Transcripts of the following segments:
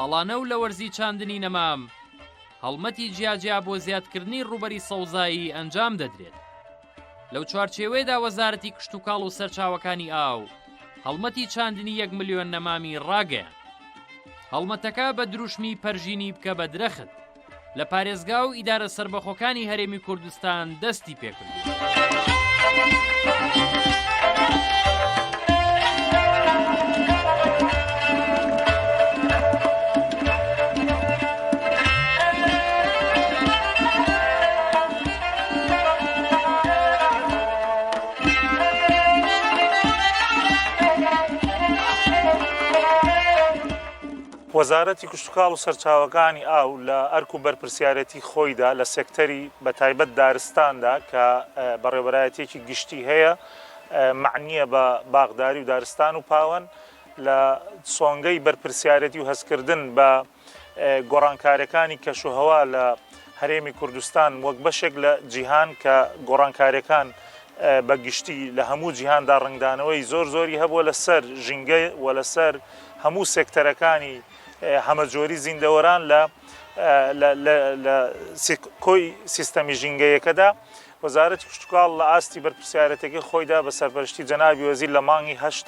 ساڵانە و لە وەرزی چاندنی نەمام هەڵمەتی جیاجیا بۆ زیادکردنی ڕوبەری سەوزایی ئەنجام دەدرێت. لەو چوارچێوەیەدا وەزارەتی کشت و کاڵ و سەرچاوەکانی ئاو هەڵمەتی چاندنی 1 ملیۆن نەمامی ڕاگەیان. هەڵمەتەکە بە دروشمی پەرژینی بکە بە درەخت لە پارێزگا و ئیدارە سربەخۆکانی هەرێمی کوردستان دەستی پێکردووە. وەزارەتی کشتوکاڵ و سەرچاوەکانی ئاو لە ئەرک و بەرپرسیارەتی خۆیدا لە سێکتەری بە تایبەت دارستاندا کە بەڕێوەبەرایەتێکی گشتی هەیە معنیە بە باغداری و دارستان و پاوەن لە سۆنگەی بەرپرسیارەتی و هەستکردن بە گۆڕانکاریەکانی کەشوهەوا لە هەرێمی کوردستان وەک بەشێک لە جیهان کە گۆڕانکاریەکان بە گشتی لە هەموو جیهاندا ڕنگدانەوەی زۆری هەبووە لەسەر ژینگە و لەسەر هەموو سێکتەرەکانی هەمەجۆری زیندەوەران لە کۆی سیستەمی ژینگەیەکەدا. وەزارەتی کشتوکاڵ لە ئاستی بەرپرسیارەتێکی خۆیدا بە سەرپەرشتی جەنابی وەزیر لە مانگی 8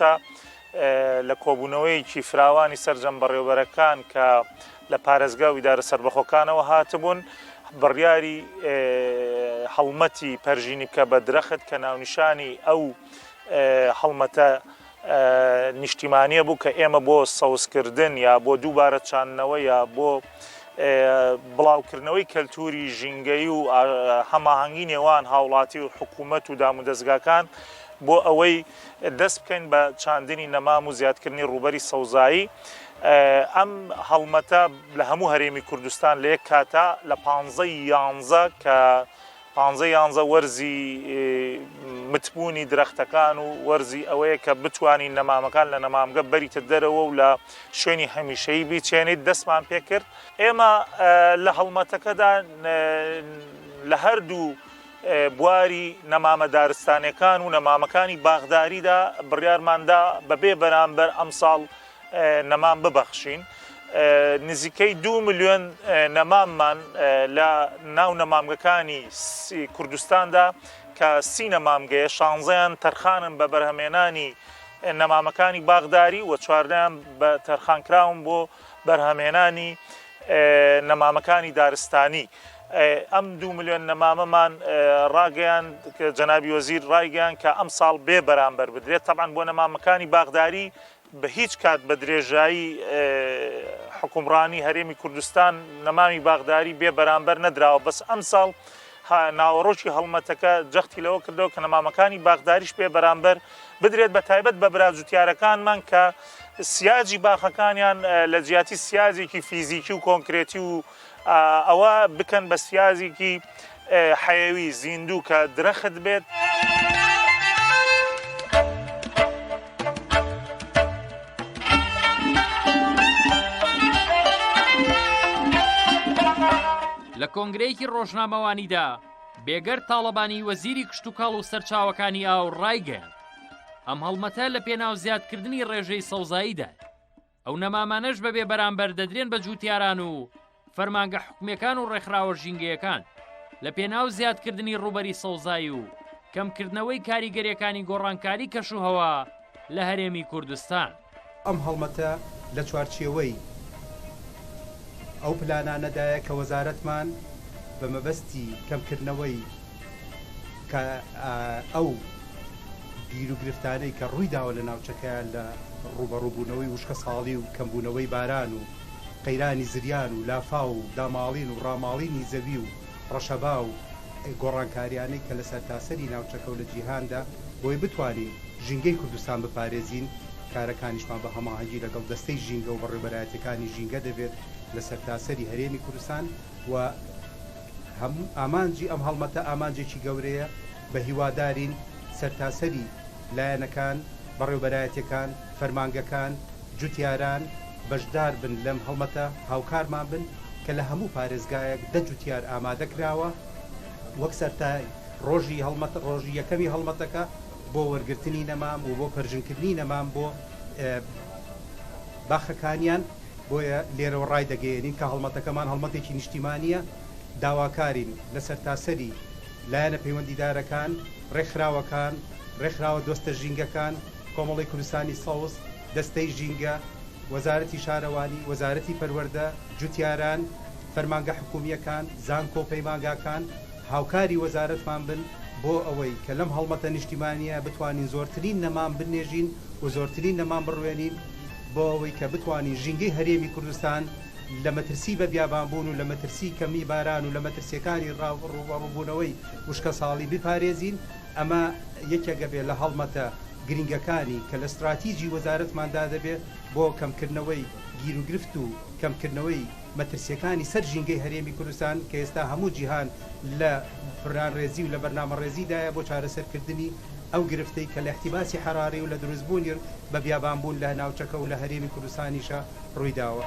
لە کۆبوونەوەیکی فراوانی سەرجەم بەڕێوەبەرەکان کە لە پارێزگا و ئیدارە سەربەخۆکانەوە هاتبوون بڕیاری هەڵمەتی پەرژینی بکە بە درەخت کە ناونیشانی ئەو هەڵمەتە نیشتیمانیە بوو کە ئێمە بۆ سەوزکردن یا بۆ دووبارە چاندنەوە یا بۆ بڵاوکردنەوەی کەلتوری ژینگەی و هەماهەنگی نێوان هاوڵاتی و حکوومەت و دام و دەستگاکان بۆ ئەوەی دەست بکەین بە چاندنی نەمام و زیادکردنی ڕوبەری سەوزایی. ئەم هەڵمەتە لە هەموو هەرێمی کوردستان لە یەک کاتا لە 15 کە 15 وەرزی متبوونی درەختەکان و وەرزی ئەوەیە کە بتوانین نەمامەکان لە نەمامگە بەریتە دەرەوە و لە شوێنی هەمیشەیی بیچێنیت دەستمان پێکرد. ئێمە لە هەڵمەتەکەدا لە هەردوو بواری نەمامە دارستانەکان و نەمامەکانی باغداریدا بڕیارماندا بەبێ بەرامبەر ئەم ساڵ نەمام ببەخشین. نزیکەی 2 ملیۆن نەماممان لە ناو نەمامگەکانی کوردستاندا کە 30 نەمامگەیە 16یان تەرخانن بە بەرهەمێنانی نەمامەکانی باغداری و 14یان بە تەرخانکراون بۆ بەرهەمێنانی نەمامەکانی دارستانی. ئەم 2 ملیۆن نەمامەمان ڕاگەیان جەنابی وەزیر ڕایگەیان کە ئەم ساڵ بێ بەرامبەر بدرێت. تەبعاً بۆ نەمامەکانی باغداری بە هیچ کات بە درێژایی حکومڕانی هەرێمی کوردستان نەمامی باغداری بێ بەرامبەر نەدراوە. بەس ئەم ساڵ ناوەڕۆکی هەڵمەتەکە جەختی لەوە کردەوە کە نەمامەکانی باغداریش بێ بەرامبەر بدرێت بە تایبەت بە براجوتیارەکانمان کە سیاجی باخەکانیان لە جیاتی سیازێکی فیزیکی و کۆنکرێتی و ئەوە بکەن بە سیازێکی حەیەوی زیندوو کە درەخت بێت. لە کۆنگرەیەکی ڕۆژنامەوانیدا بێگەر تاڵەبانی وەزیری کشتوکاڵ و سەرچاوەکانی ئاو ڕایگەیاند ئەم هەڵمەتە لە پێناو زیادکردنی ڕێژەی سەوزاییدا ئەو نەمامانەش بەبێ بەرامبەر دەدرێن بە جوتیاران و فەرمانگە حکومەکان و ڕێکخراوە ژینگەیەکان لە پێناو زیادکردنی ڕوبەری سەوزایی و کەمکردنەوەی کاریگەریەکانی گۆڕانکاری کەشوهەوا لە هەرێمی کوردستان. ئەم هەڵمەتە لە چوارچێوەی ئەو پلانانەدایە کە وەزارەتمان بە مەبەستی کەمکردنەوەی کە ئەو گیر و گرفتانەی کە ڕووی داوە لە ناوچەکەیان لە ڕوبەڕووبوونەوەی وشکە ساڵی و کەمبوونەوەی باران و قەیرانی زریان و لافا و داماڵین و ڕاماڵینی زەوی و ڕەشەبا و گۆڕانکاریانەی کە لە سەرتاسەری ناوچەکە و لە جیهاندا بۆی بتوانین ژینگەی کوردستان بپارێزین. کارەکانیشمان بە هەماهەنگی لەگەڵ دەستەی ژینگە و بەڕێوەبەرایەتەکانی ژینگە دەبێت لە سەرتاسەری هەرێمی کوردستان و هەموو ئامانجی ئەم هەڵمەتە ئامانجێکی گەورەیە بە هیوادارین سەرتاسەری لایەنەکان بەڕێوەبەرایەتەکان فەرمانگەکان جوتیاران بەشدار بن لەم هەڵمەتە هاوکارمان بن کە لە هەموو پارێزگایەک 10 جوتیار ئامادەکراوە وەک سەرتای ڕۆژی یەکەمی هەڵمەتەکە بۆ وەرگرتنی نەمام و بۆ پەرژنکردنی نەمام بۆ باخەکانیان بۆیە لێرەوە ڕای دەگەێنین کە هەڵمەتەکەمان هەڵمەتێکی نیشتیمانیە داواکارین لەسەر تاسەری لایەنە پەیوەندیدارەکان ڕێکخراوەکان ڕێکخراوە دۆستە ژینگەکان کۆمەڵی کوردستانی سەوز دەستەی ژینگە وەزارەتی شارەوانی وەزارەتی پەروەردە جوتیاران فەرمانگە حکومیەکان زانکۆ پەیمانگاکان هاوکاری وەزارەتمان بن بۆ ئەوەی کە لەم هەڵمەتە نیشتیمانیە بتوانین زۆرترین نەمان بنێژین و زۆرترین نەمان بڕوێنین بۆ ئەوەی کە بتوانین ژینگەی هەرێمی کوردستان لە مەترسی بە بیابانبوون و لە مەترسی کەمی باران و لە مەترسیەکانی ڕووبوونەوەی وشکە ساڵی بپارێزین. ئەمە یەکێکە بێت لە هەڵمەتە گرنگەکانی کە لە استراتیژی وەزارەتماندا دەبێت بۆ کەمکردنەوەی گیر و گرفت و کەمکردنەوەی مەترسیەکانی سەر ژینگەی هەرێمی کوردستان کە ئێستا هەموو جیهان لە فرانڕێزی و لە بەرنامەڕێزیدایە بۆ چارەسەرکردنی ئەو گرفتەی کە لە احتیباسی حراری و لە دروستبوونی بە بیابانبوون لە ناوچەکە و لە هەرێمی کوردستانیشە ڕوویداوە.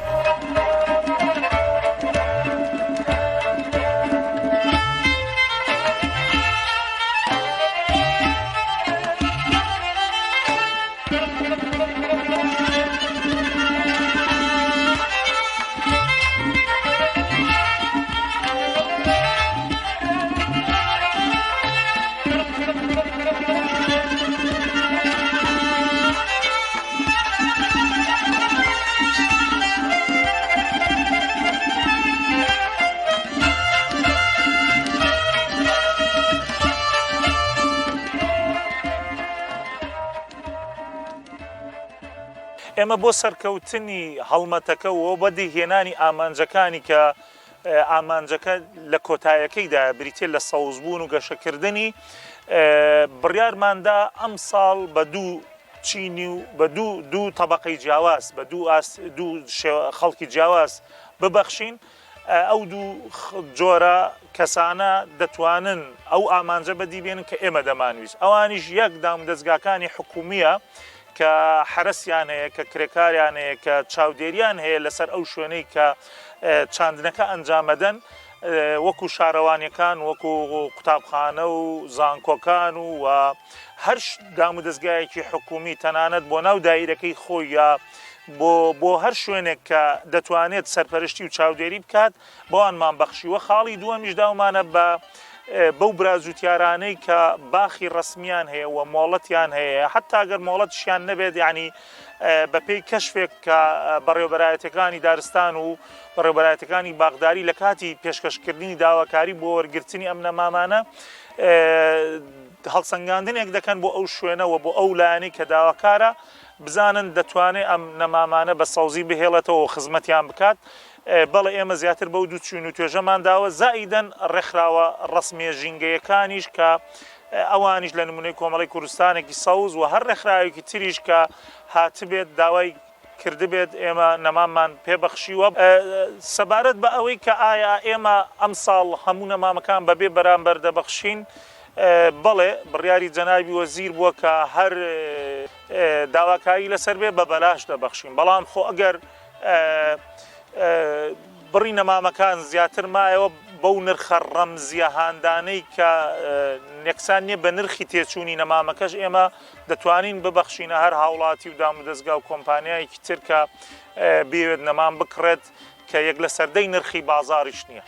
ئێمە بۆ سەرکەوتنی هەڵمەتەکەەوە بەدیهێنانی ئامانجەکانی کە ئامانجەکە لە کۆتایەکەیدا بریتێ لە سەوزبوون و گەشەکردنی بڕیارماندا ئەم ساڵ بە دوو چینی و بە دوو تەبەقەی جیاواز بە دوو خەڵکی جیاواز ببەخشین. ئەو دوو جۆرە کەسانە دەتوانن ئەو ئامانجە بەدیبێنن کە ئێمە دەمانویست. ئەوانیش یەک دامودەستگاکانی حکومیە کە حرەسیان هەیە کە کرێکاریان هەیە کە چاودێریان هەیە لەسەر ئەو شوێنەی کە چاندنەکە ئەنجامەدەن وەکو شارەوانیەکان وەکو قوتابخانە و زانکۆکان و هەر دامودەستگایەکی حکومی تەنانەت بۆ ناو دایرەکەی خۆی یا بۆ هەر شوێنێک کە دەتوانێت سەرپەرشتی و چاودێری بکات بۆوانمان بەخشیوە. خاڵی دووەمیش داومانە بەو برازوتیارانەی کە باخی ڕسمیان هەیە و مۆڵەتیان هەیە حتا گەر مۆڵەتشیان نەبێت یعنی بەپێی کەشفێک کە بەڕێوەبەرایەتەکانی دارستان و بەڕێوەبەرایەتەکانی باغداری لە کاتی پێشکەشکردنی داواکاری بۆ وەرگرتنی ئەم نەمامانە هەڵسەنگاندنێک دەکەن بۆ ئەو شوێنەوە بۆ ئەو لایەنەی کە داواکارە بزانن دەتوانێت ئەم نەمامانە بە سەوزی بهێڵێتەوە و خزمەتیان بکات. بەڵێ ئێمە زیاتر بەو دوو چوون و توێژەمان داوە زائیدەن ڕێکخراوە ڕسمیە ژینگەیەکانیش کە ئەوانیش لە نمونەی کۆمەڵی کوردستانێکی سەوز و هەر ڕێکخراوێکی تریش کە هاتبێت داوای کردبێت ئێمە نەمامان پێبەخشیوە سەبارەت بە ئەوەی کە ئایا ئێمە ئەم ساڵ هەموو نەمامەکان بەبێ بەرامبەر دەبەخشین. بەڵێ بڕیاری جەنابی وەزیر بووە کە هەر داواکاری لەسەر بێ بە بەلاش دەبەخشین. بەڵام خۆ ئەگەر بڕی نەمامەکان زیاتر مایەوە بەو نرخە ڕەمزیە هاندانەی کە نێکسان نیە بە نرخی تێچوونی نەمامەکەش ئێمە دەتوانین ببەخشینە هەر هاوڵاتی و دامودەستگا و کۆمپانیایەکی تر کە بێوێت نەمان بکڕێت کە یەک لە سەردەی نرخی بازاڕیش نییە.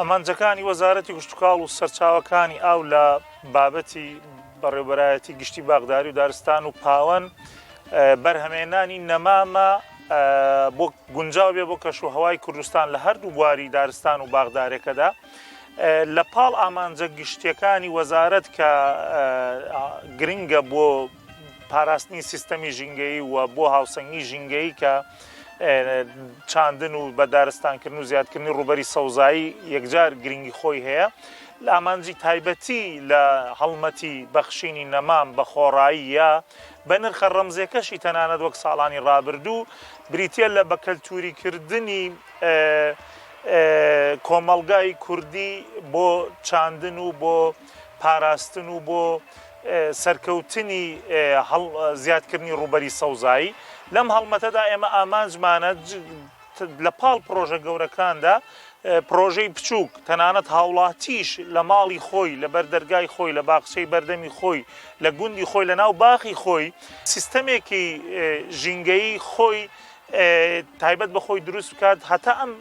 ئامانجەکانی وەزارەتی گشتوکاڵ و سەرچاوەکانی ئاو لە بابەتی بەڕێوەبەرایەتی گشتی باغداری و دارستان و پاوەن بەرهەمێنانی نەمامە بۆ گونجاو بێ بۆ کەشوهەوای کوردستان لە هەردوو بواری دارستان و باغدارێکەدا لە پاڵ ئامانجە گشتیەکانی وەزارەت کە گرنگە بۆ پاراستنی سیستەمی ژینگەیی و بۆ هاوسەنگی ژینگەیی کە چاندن و بەدارستانکردن و زیادکردنی ڕوبەری سەوزایی یەکجار گرنگی خۆی هەیە لە ئامانجی تایبەتی لە هەڵمەتی بەخشینی نەمام بە خۆڕایی یا بە نرخە ڕەمزێکەشی تەنانەت وەک ساڵانی ڕابردوو بریتە لە بەکەلتوریکردنی کۆمەڵگای کوردی بۆ چاندن و بۆ پاراستن و بۆ سەرکەوتنی زیادکردنی ڕوبەری سەوزایی لەم هەڵمەتەدا ئێمە ئامانجمانە لە پاڵ پرۆژە گەورەکاندا پرۆژەی بچووک تەنانەت هاوڵاتیش لە ماڵی خۆی لە بەردەرگای خۆی لە باخچەی بەردەمی خۆی لە گوندی خۆی لە ناو باخی خۆی سیستەمێکی ژینگەیی خۆی تایبەت بە خۆی دروست بکات هەتا ئەم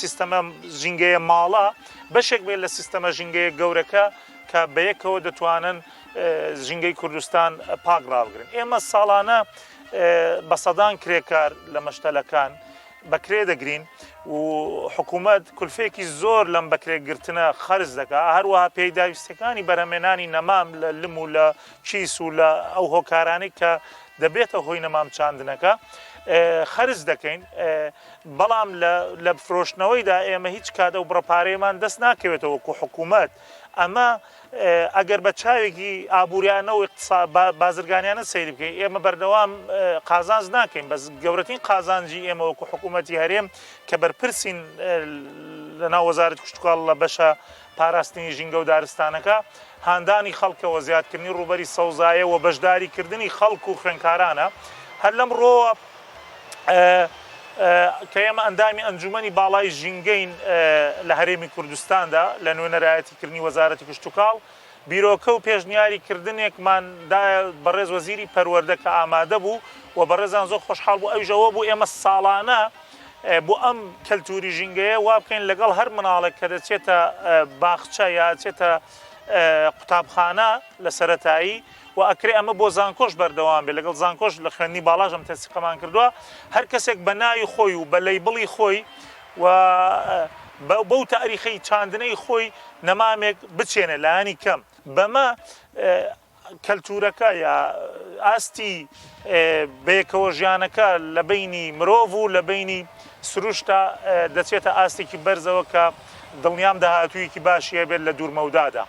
سیستەمە ژینگەیە ماڵە بەشێک بێت لە سیستەمە ژینگەیە گەورەکە کە بەیەکەوە دەتوانن ژینگەی کوردستان پاک ڕاوگرن ئێمە ساڵانە بە سەدان کرێکار لە مەشتەلەکان بەکرێ دەگرین و حکوومەت کولفێکی زۆر لەم بەکرێگرتنە خەرج دەکا هەروەها پێداویستەکانی بەرهەمێنانی نەمام لە لم و لە کیس و لە ئەو هۆکارانی کە دەبێتە هۆی نەمام چاندنەکە خەرج دەکەین بەڵام لە فرۆشتنەوەیدا ئێمە هیچ کاتە و بڕەپارەیەمان دەست ناکەوێتەوە وەکو حکوومەت ئەمە ئەگەر بە چاوێکی ئابوووریانە و بازرگانیانە سەیری بکەین ئێمە بەردەوام قازانج ناکەین بەس گەورەترین قازانجی ئێمە وەکو حکوومەتی هەرێم کە بەرپرسین لە ناو وەزارەتی کشتوکاڵ لە بەشە پاراستنی ژینگە و دارستانەکە هاندانی خەڵکەوە زیادکردنی ڕوبەری سەوزایە و بەشداریکردنی خەڵک و خوێندکارانە هەر لەم ڕۆوە کە ئێمە ئەندامی ئەنجومەنی باڵای ژینگەین لە هەرێمی کوردستاندا لە نوێنەرایەتیکردنی وەزارەتی کشتوکاڵ بیرۆکە و پێشنیاریکردنێکماندایە بەڕێز وەزیری پەروەردە کە ئامادە بوو و بەڕێزان زۆر خۆشحاڵ بوو ئەوژەوە بوو ئێمە ساڵانە بۆ ئەم کەلتوری ژینگەیە وا بکەین لەگەڵ هەر مناڵێک کە دەچێتە باخچە یا چێتە قوتابخانە لە سەرەتایی و ئەکرێ ئەمە بۆ زانکۆش بەردەوام بێ لەگەڵ زانکۆش لە خوێندنی باڵاژم تەسیقەمان کردووە هەر کەسێک بە ناوی خۆی و بە لەیبڵی خۆی و بەو تاریخی چاندنەی خۆی نەمامێک بچێنێ لایانی کەم بەمە کەلتورەکە یا ئاستی بەیەکەوە ژیانەکە لە بینی مرۆڤ و لە بینی سروشتە دەچێتە ئاستێکی بەرزەوە کە دڵنیام داهاتوویەکی باشیە بێت لە دوورمەودادا.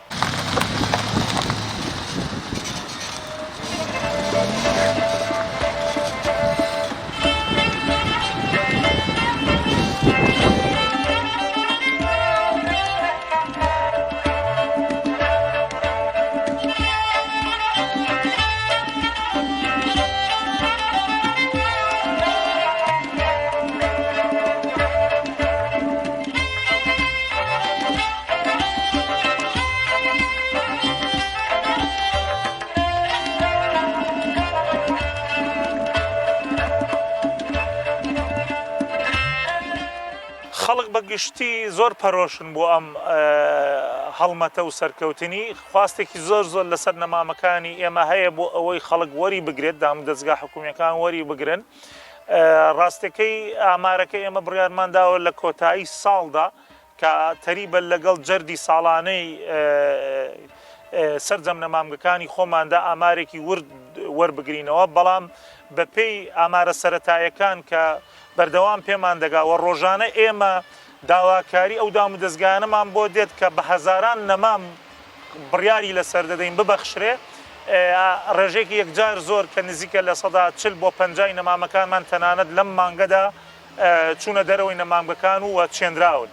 خەڵک بەگشتی زۆر پەرۆشن بۆ ئەم هەڵمەتە و سەرکەوتنی خواستێکی زۆر لەسەر نەمامەکانی ئێمە هەیە بۆ ئەوەی خەڵک وەری بگرێت دام دەستگا حکوومیەکان وەری بگرن ڕاستەکەی ئامارەکە ئێمە بڕیارمانداوە لە کۆتایی ساڵدا کە تەریبە لەگەڵ جەردی ساڵانەی سەرجەم نەمامگەکانی خۆماندا ئامارێکی وەربگرینەوە بەڵام بەپێی ئامارە سەرەتایەکان کە بەردەوام پێمان دەگاوە ڕۆژانە ئێمە داواکاری ئەو دام و دەستگانەمان بۆ دێت کە بە هەزاران نەمام بڕیاری لەسەر دەدەین ببەخشرێ ڕێژێکی یەکجار زۆر کە نزیکە لە 40 بۆ 50 نەمامەکانمان تەنانەت لەم مانگەدا چوونە دەرەوەی نەمامگەکان و چێنراون.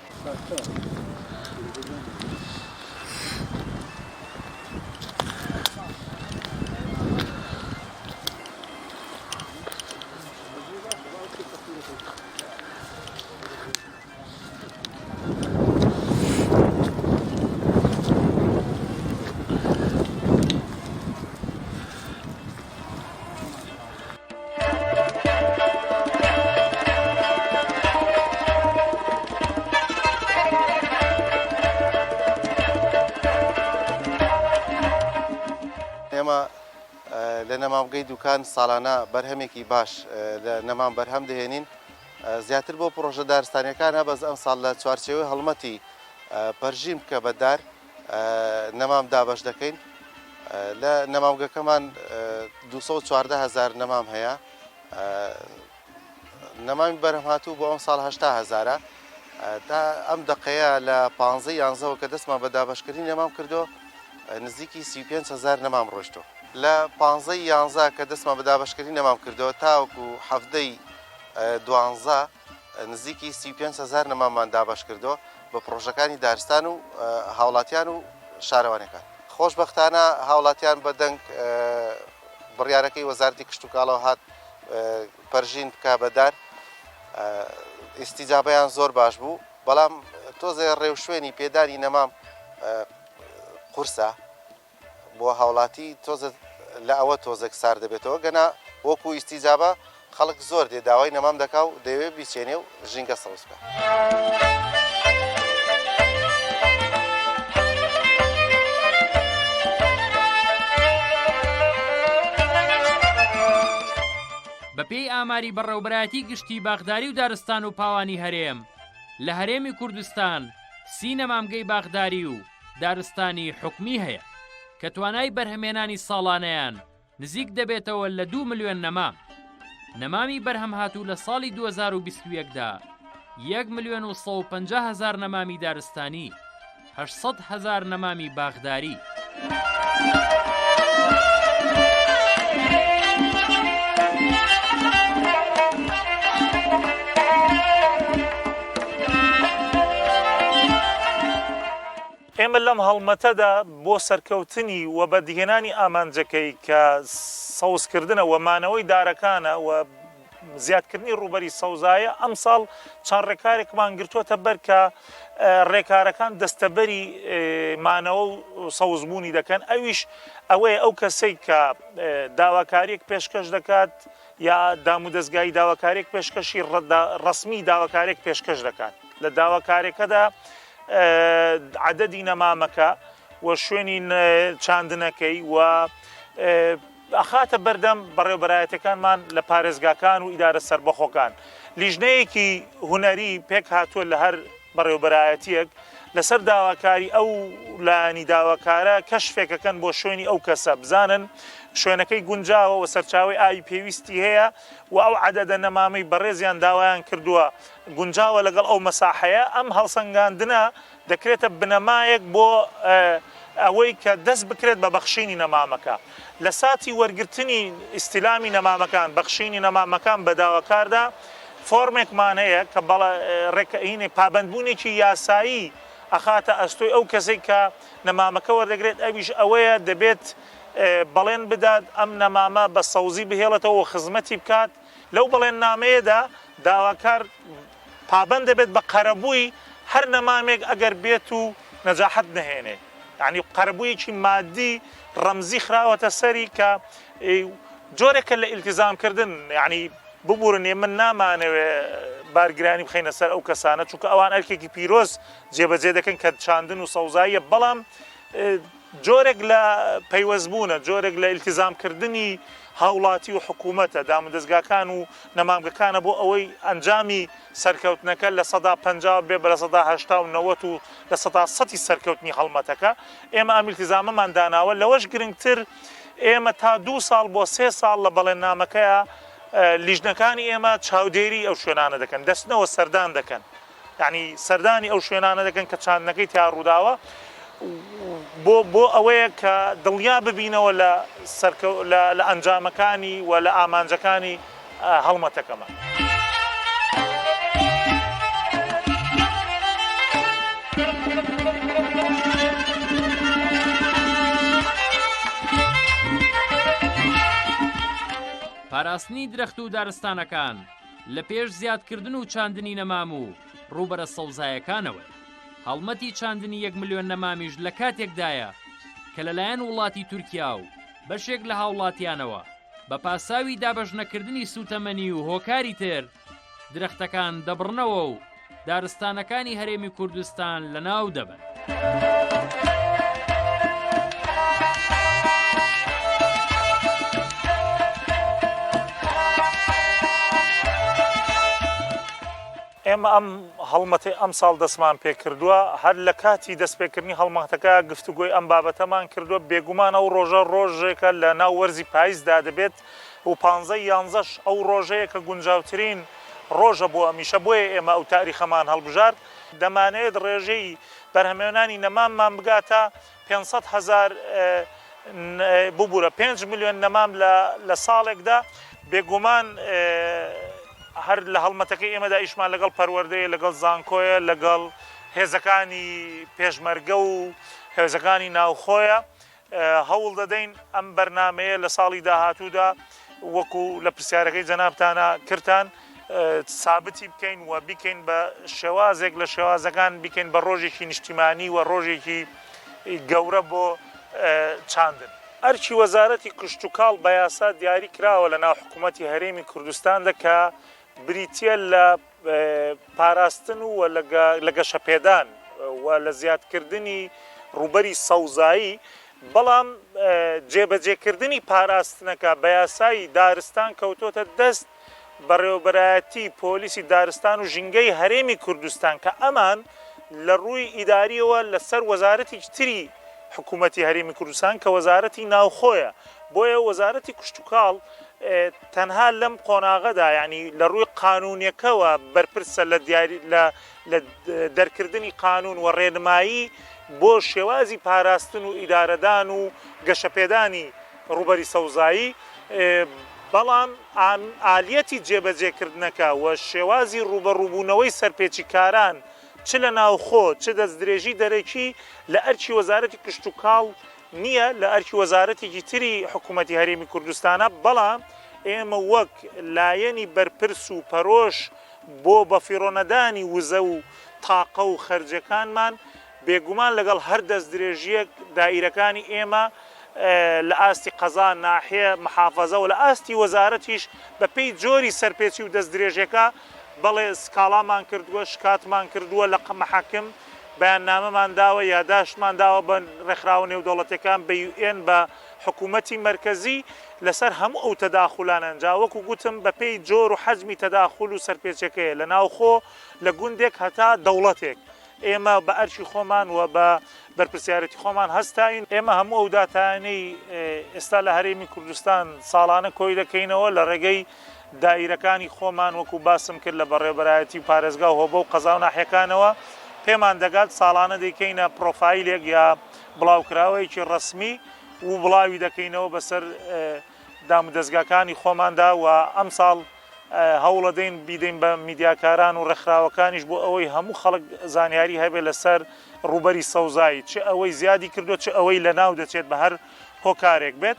ئێمە لە نەمامگەی دوکان ساڵانە بەرهەمێکی باش لە نەمام بەرهەم دەهێنین زیاتر بۆ پرۆژە دارستانیەکان هە بەس ئەم ساڵ لە چوارچێوەی هەڵمەتی پەرژیم کە بەدار نەمام دابەش دەکەین لە نەمامگەکەمان 214,000 نەمام هەیە نەمامی بەرهەمهاتوو بۆ ئەم ساڵ 800,000 تا ئەم دقەیە لە 15 کە دەستمان بە دابەشکردنی نەمام کردو نزیکی 35,000 نەمام ڕۆشتۆ لە 15 کە دەستمان بە دابەشکردنی نەمام کردەوە تاوەکو هەفتەی 12 نزیکی 35,000 نەمامان دابەش کردەوە بە پرۆژەکانی دارستان و هاوڵاتیان و شارەوانەکان. خۆشبەختانە هاوڵاتیان بە دەنگ بڕیارەکەی وەزارەتی کشت و کاڵەوە هات پەرژین بکا بەدار ئیستیجابەیان زۆر باش بوو، بەڵام تۆزێ ڕێوشوێنی پێدانی نەمام قورسە بۆ هاوڵاتی تۆزە لە ئەوە تۆزێک سار دەبێتەوە گەنا وەکو ئیستیجابە خەڵک زۆر دێ داوای نەمام دەکا و دەوێت بیچێنێ و ژینگە سەوز بکە. بەپێی ئاماری بەڕێوەبەرایەتی گشتی باغداری و دارستان و پاوانی هەرێم لە هەرێمی کوردستان 30 نەمامگەی باغداری و دارستانی حکومی هەیە کە توانای بەرهەمێنانی ساڵانەیان نزیک دەبێتەوە لە 2 ملیۆن نەمام. نەمامی بەرهەم هاتوو لە ساڵی 2021دا 1,150,000 نەمامی دارستانی، 800,000 نەمامی باغداری. ئێمە لەم هەڵمەتەدا بۆ سەرکەوتنی و بەدیهێنانی ئامانجەکەی کە سەوزکردنە و مانەوەی دارەکانە و زیادکردنی ڕوبەری سەوزایە ئەم ساڵ چەند ڕێکارێکمان گرتووەتە بەر کە ڕێکارەکان دەستەبەری مانەوە و سەوزبوونی دەکەن. ئەویش ئەوەیە ئەو کەسەی کە داواکاریەک پێشکەش دەکات یا دامودەستگای داواکارێک پێشکەشی ڕسمی داواکارێک پێشکەش دەکات. لە داواکارێکەدا عدەدی نەمامەکە و شوێنی چاندنەکەی و ئەخاتە بەردەم بەڕێوەبەرایەتەکانمان لە پارێزگاکان و ئیدارە سەربەخۆکان. لیژنەیەکی هونەری پێک هاتووە لە هەر بەڕێوەبەرایەتیەک لەسەر داواکاری ئەو لایانی داواکارە کەشفێکەکەن بۆ شوێنی ئەو کەسە بزانن شوێنەکەی گونجاوە و سەرچاوی ئاوی پێویستی هەیە و ئەو عەدەدە نەمامەی بەڕێزیان داوایان کردووە گونجاوە لەگەڵ ئەو مەساحەیە. ئەم هەڵسەنگاندنە دەکرێتە بنەمایەک بۆ ئەوەی کە دەست بکرێت بە بەخشینی نەمامەکە. لە ساتی وەرگرتنی ئیستیلامی نەمامەکان بەخشینی نەمامەکان بە داواکاردا فۆرمێکمان هەیە کە ڕێکەینێ پابندبوونێکی یاسایی ئەخاتە ئەستۆی ئەو کەسێک کە نەمامەکە وەردەگرێت. ئەویش ئەوەیە دەبێت بەڵێن بدات ئەم نەمامە بە سەوزی بهێڵێتەوە خزمەتی بکات. لەو بەڵێن نامەیەدا داواکار پابند دەبێت بە قەرەبووی هەر نەمامێک ئەگەر بێت و نەجاحەت نهێنێ، یعنی قەرەبوویەکی مادی ڕەمزی خراوەتە سەری کە جۆرێکە لە ئیلتیزامکردن، یعنی ببوورنێ من نامانەوێ بارگرانی بخەینە سەر ئەو کەسانە چونکە ئەوان ئەرکێکی پیرۆز جێبەجێ دەکەن کە چاندن و سەوزاییە، بەڵام جۆرێک لە پەیوەستبوونە، جۆرێک لە ئیلتیزامکردنی هاوڵاتی و حکوومەتە دامودەستگاکان و نەمامگەکانە بۆ ئەوەی ئەنجامی سەرکەوتنەکە لە 50 بێ بە لە 1990 و لە 100 سەرکەوتنی هەڵمەتەکە. ئێمە ئەم ئیلتیزامەمان داناوە. لەوەش گرنگتر ئێمە تا 2 ساڵ بۆ 3 ساڵ لە بەڵێننامەکەیە لیژنەکانی ئێمە چاودێری ئەو شوێنانە دەکەن، دەستنەوە سەردان دەکەن، یعنی سەردانی ئەو شوێنانە دەکەن کە چاندنەکەی تیا ڕووداوە بۆ ئەوەیە کە دڵنیا ببینەوە لە ئەنجامەکانی و لە ئامانجەکانی هەڵمەتەکەمان. پاراستنی درەخت و دارستانەکان لە پێش زیادکردن و چاندنی نەمام و ڕوبەرە سەوزایەکانەوە. هەڵمەتی چاندنی 1 ملیۆن نەمامیش لە کاتێکدایە کە لەلایەن وڵاتی تورکیا و بەشێک لە هاوڵاتیانەوە بە پاساوی دابەشنەکردنی سوتەمەنی و هۆکاری تر درەختەکان دەبڕنەوە و دارستانەکانی هەرێمی کوردستان لەناو دەبن. ئێمە ئەم هەڵمەتی ئەم ساڵ دەستمان پێ کردووە، هەر لە کاتی دەستپێکردنی هەڵمەتەکە گفتوگۆی ئەم بابەتەمان کردووە. بێگومان ئەو ڕۆژە ڕۆژێکە لە ناو وەرزی پاییزدا دەبێت و 15 ئەو ڕۆژەیە کە گونجاوترین ڕۆژە بۆ ئەمیشە بۆیە ئێمە ئەو تاریخەمان هەڵبژار دەمانێت ڕێژەی بەرهەمێنانی نەماممان بگاتە 500,000 ببوورە 5 ملیۆن نەمام لە ساڵێکدا بێگومان هەر لە هەڵمەتەکەی ئێمەدا ئیشمان لەگەڵ پەروەردەیە لەگەڵ زانکۆیە لەگەڵ هێزەکانی پێشمەرگە و هێزەکانی ناوخۆیە هەوڵ دەدەین ئەم بەرنمەیە لە ساڵی داهاتوودا وەکو لە پرسیارەکەی جەنابتانە کردان سابتی بکەین و بیکەین بە شێوازێک لە شێوازەکان بیکەین بە ڕۆژێکی نیشتیمانی و ڕۆژێکی گەورە بۆ چاندن. ئەرچی وەزارەتی کشت و کاڵ بە یاسا دیاری کراوە لە ناو حکوومەتی هەرێمی کوردستاندا کە بریتە لە پاراستن و لە گەشەپێدان و لە زیادکردنی ڕوبەری سەوزایی بەڵام جێبەجێکردنی پاراستنەکە بە یاسایی دارستان کەوتۆتە دەست بەڕێوەبەرایەتی پۆلیسی دارستان و ژینگەی هەرێمی کوردستان کە ئەمان لە ڕووی ئیداریەوە لەسەر وەزارەتی تری حکوومەتی هەرێمی کوردستان کە وەزارەتی ناوخۆیە بۆیە وەزارەتی کشت و کاڵ تەنها لەم قۆناغەدا ینی لە ڕووی قانونیەکەوە بەرپرسە لە دەرکردنی قانون و ڕێنمایی بۆ شێوازی پاراستن و ئیدارەدان و گەشەپێدانی ڕوبەری سەوزایی بەڵام ئالیەتی جێبەجێکردنەکە و شێوازی ڕوبەڕووبوونەوەی سەرپێچی کاران چ لە ناوخۆ چ دەستدرێژی دەرەکی لە ئەرچی وەزارەتی کشت و کاڵ نییە لە ئەرکی وەزارەتێکی تری حکوومەتی هەرێمی کوردستانە بەڵام ئێمە وەک لایەنی بەرپرس و پەرۆش بۆ بەفیڕۆنەدانی وزە و تاقە و خەرجەکانمان بێگومان لەگەڵ هەر دەستدرێژیەک دائیرەکانی ئێمە لە ئاستی قەزان ناحیە محافەزە و لە ئاستی وەزارەتیش بە پێی جۆری سەرپێچی و دەستدرێژەکە بەڵێ سکاڵامان کردووە شکاتمان کردووە لە محاکم بەیاننامەمان داوە یاداشتمان داوە بە ڕێکخراوە نێودەوڵەتەکان بە UN بە حکوومەتی مرکزی لەسەر هەموو ئەو تەداخولان ئەنجا وەکو گوتم بە پێی جۆر و حەجمی تەداخول و سەرپێچەکەیە لە ناوخۆ لە گوندێک هەتا دەوڵەتێک ئێمە بە ئەرچی خۆمان و بە بەرپرسیارەتی خۆمان هەستاین ئێمە هەموو ئەو داتانەی ئێستا لە هەرێمی کوردستان ساڵانە کۆی دەکەینەوە لە ڕێگەی دائیرەکانی خۆمان وەکو باسم کرد لە بەڕێوەبەرایەتی پارێزگا و هۆبە و قەزا و ناحیەکانەوە پێمان دەگات ساڵانە دەیکەینە پرۆفایلێک یا بڵاوکراوەیەکی ڕسمی و بڵاوی دەکەینەوە بەسەر دامودەستگاکانی خۆماندا و ئەم ساڵ هەوڵەدەین بیدەین بە میدیاکاران و ڕێکخراوەکانیش بۆ ئەوەی هەموو خەڵک زانیاری هەبێت لەسەر ڕوبەری سەوزایی چ ئەوەی زیادی کردو چ ئەوەی لە ناو دەچێت بە هەر هۆکارێک بێت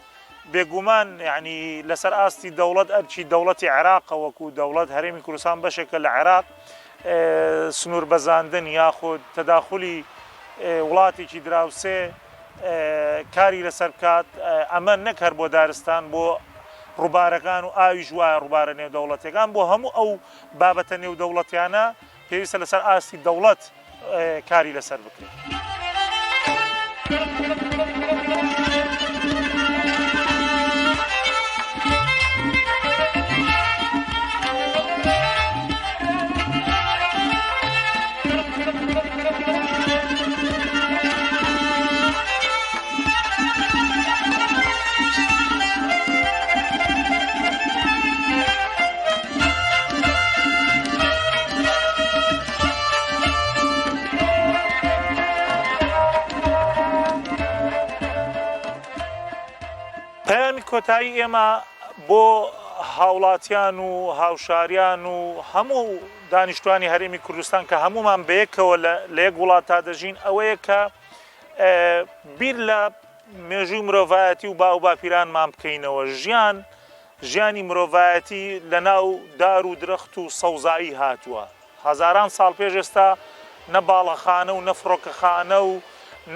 بێگومان یعنی لەسەر ئاستی دەوڵەت ئەرچی دەوڵەتی عێراقە وەکو دەوڵەت هەرێمی کوردستان بەشێکە لە عێراق سنوور بەزاندن یاخود تەداخلی وڵاتێکی دراوسێ کاری لەسەر بکات ئەمە نەک هەر بۆ دارستان بۆ ڕووبارەکان و ئاویش وایە ڕووبارە نێودەوڵەتەکان بۆ هەموو ئەو بابەتە نێودەوڵەتیانە پێویستە لەسەر ئاستی دەوڵەت کاری لەسەر بکرێت. کۆتایی ئێمە بۆ هاوڵاتیان و هاوشاریان و هەموو دانیشتوانی هەرێمی کوردستان کە هەمومان بەیەکەوە لە یەک وڵات تا دەژین ئەوەیە کە بیر لە مێژووی مرۆڤایەتی و با و باپیرانمان بکەینەوە ژیانی مرۆڤایەتی لە ناو دار و درەخت و سەوزایی هاتووە هەزاران ساڵ پێش ئێستا نە باڵەخانە و نە فڕۆکەخانە و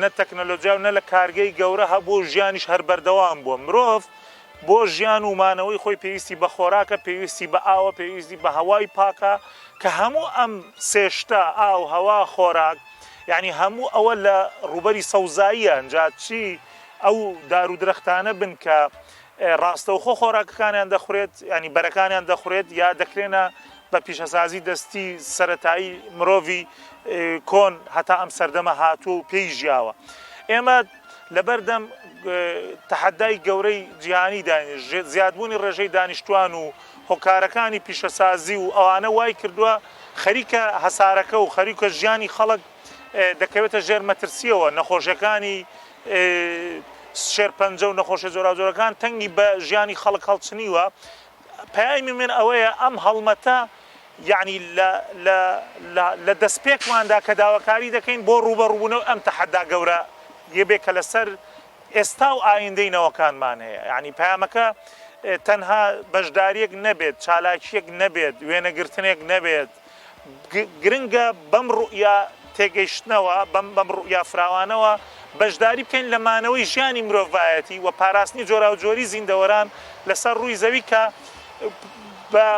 نە تەکنەلۆجیا و نە لە کارگەی گەورە هەبوو ژیانیش هەر بەردەوام بووە مرۆڤ بۆ ژیان و مانەوەی خۆی پێویستی بە خۆراکە پێویستی بە ئاوە پێویستی بە هەوای پاکە کە هەموو ئەم سێشتە ئاو هەوا خۆراک یعنی هەموو ئەوە لە ڕوبەری سەوزاییە ئەنجا چی ئەو دار و درەختانە بن کە ڕاستەوخۆ خۆراکەکانیان دەخورێت ینی بەرەکانیان دەخورێت یا دەکرێنە بە پیشەسازی دەستی سەرەتایی مرۆڤی کۆن هەتا ئەم سەردەمە هاتووە و پێی ژیاوە ئێمە لەبەردەم تەحەدای گەورەی جیهانی زیادبوونی ڕێژەی دانیشتوان و هۆکارەکانی پیشەسازی و ئەوانە وای کردووە خەریکە هەسارەکە و خەریکە ژیانی خەڵک دەکەوێتە ژێر مەترسیەوە نەخۆشیەکانی شێرپەنجە و نەخۆشە جۆراوجۆرەکان تەنگی بە ژیانی خەڵک هەڵچنیوە پەیامی من ئەوەیە ئەم هەڵمەتە یعنی لە دەستپێکماندا کە داواکاری دەکەین بۆ ڕوبەڕووبوونەوە ئەم تەحەدا گەورە یەبێ کە لەسەر ئێستا و ئایندەی نەوەکانمان هەیە یعنی پەیامەکە تەنها بەشداریەک نەبێت چالاکیەک نەبێت وێنەگرتنێک نەبێت گرنگە بەم ڕوئیا تێگەیشتنەوە بەم ڕوئیا فراوانەوە بەشداری بکەین لە مانەوەی ژیانی مرۆڤایەتی و پاراستنی جۆرا و جۆری زیندەوەران لەسەر ڕووی زەوی کە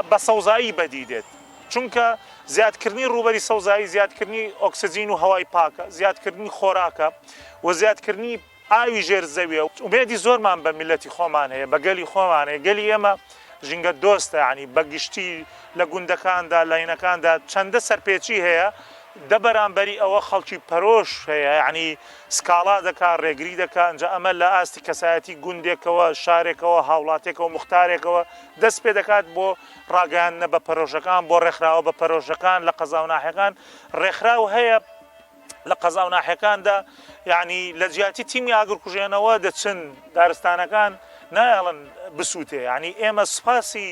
بە سەوزایی بەدیدێت چونکە زیادکردنی ڕوبەری سەوزایی زیادکردنی ئۆکسجین و هەوای پاکە زیادکردنی خۆراکە و زیادکردنی ئاوی ژێر زەویە و ئومێدی زۆرمان بە میلەتی خۆمان هەیە بە گەلی خۆمان هەیە گەلی ئێمە ژینگە دۆستە ینی بەگشتی لە گوندەکاندا لاینەکاندا چەندە سەرپێچی هەیە دە بەرامبەری ئەوە خەڵکی پەرۆش هەیە یعنی سکاڵا دەکات ڕێگری دەکات ئەنجا ئەمە لە ئاستی کەسایەتی گوندێکەوە شارێکەوە هاوڵاتێکەوە مختارێکەوە دەست پێ دەکات بۆ ڕاگەیاندنە بە پەرۆژەکان بۆ ڕێکخراوە بە پەرۆژەکان لە قەزا و ناحیەکان ڕێکخراو هەیە لە قەزا و ناحیەکاندا یعنی لە جیاتی تیمی ئاگرکوژێنەوە دەچن دارستانەکان نایڵن بسووتێ ینی ئێمە سوپاسی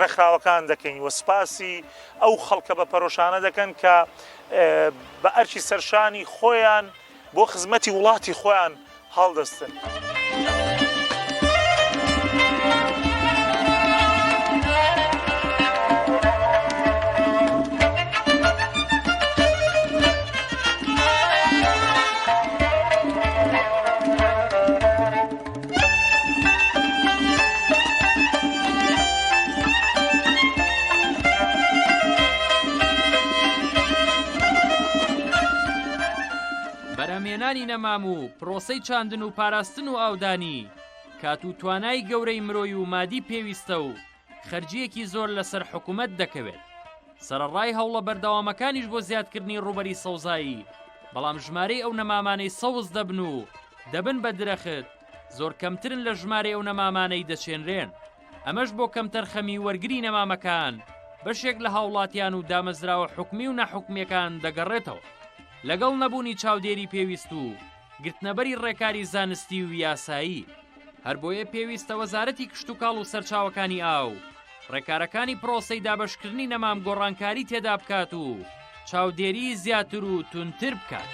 ڕێکخراوەکان دەکەین وە سوپاسی ئەو خەڵکە بە پەرۆشانە دەکەن کە بە ئەرکی سەرشانی خۆیان بۆ خزمەتی وڵاتی خۆیان هەڵدەستن. بەرهەمهێنانی نەمام و پرۆسەی چاندن و پاراستن و ئاودانی کات و توانای گەورەی مرۆی و مادی پێویستە و خەرجیەکی زۆر لەسەر حکوومەت دەکەوێت سەرڕای هەوڵە بەردەوامەکانیش بۆ زیادکردنی ڕوبەری سەوزایی بەڵام ژمارەی ئەو نەمامانەی سەوز دەبن و دەبن بە درەخت زۆر کەمترن لە ژمارەی ئەو نەمامانەی دەچێنرێن ئەمەش بۆ کەمتەرخەمی وەرگری نەمامەکان بەشێک لە هاوڵاتیان و دامەزراوە حکومی و نەحکومیەکان دەگەڕێتەوە لەگەڵ نەبوونی چاودێری پێویست و گرتنەبەری ڕێکاری زانستی و یاسایی هەر بۆیە پێویستە وەزارەتی کشت و کاڵ و سەرچاوەکانی ئاو ڕێکارەکانی پرۆسەی دابەشکردنی نەمام گۆڕانکاری تێدا بکات و چاودێری زیاتر و تونتر بکات.